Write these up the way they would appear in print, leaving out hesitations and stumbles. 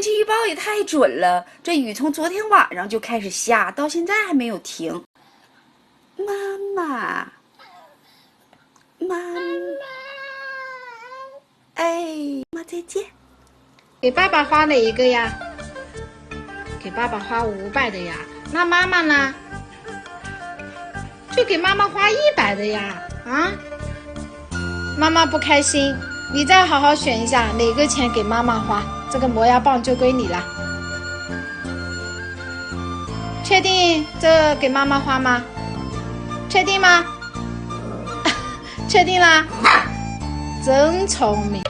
天气预报也太准了，这雨从昨天晚上就开始下，到现在还没有停。妈妈，妈妈，哎，妈再见。给爸爸花哪一个呀？给爸爸花500的呀。那妈妈呢？就给妈妈花100的呀。啊？妈妈不开心，你再好好选一下哪个钱给妈妈花，这个磨牙棒就归你了。确定这给妈妈花吗？确定吗？确定啦？真聪明。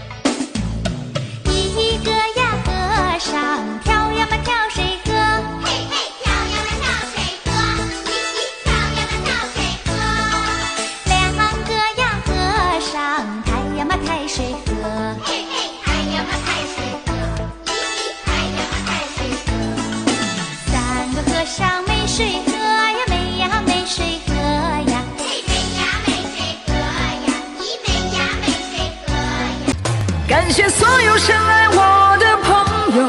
一个呀和尚跳呀嘛跳水河，嘿嘿跳呀嘛跳水河，一起跳呀嘛跳水河。2个呀和尚抬呀嘛抬水河，嘿嘿抬呀嘛抬水河，一起抬呀嘛抬水河。3个和尚没水喝呀没呀没水喝呀，嘿没呀没水喝呀，一没呀没水喝呀。感谢所有深爱我的朋友，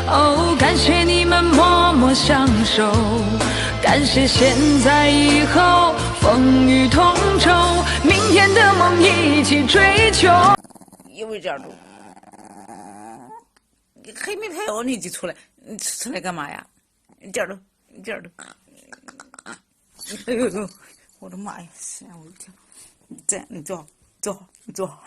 哦，感谢你们默默相守，感谢现在以后风雨同舟，明天的梦一起追求。有一点多，还没拍完你就出来，你出来干嘛呀？一点都，一点都。哎呦呦，我的妈呀！吓我一跳！你坐，你坐，坐，你坐。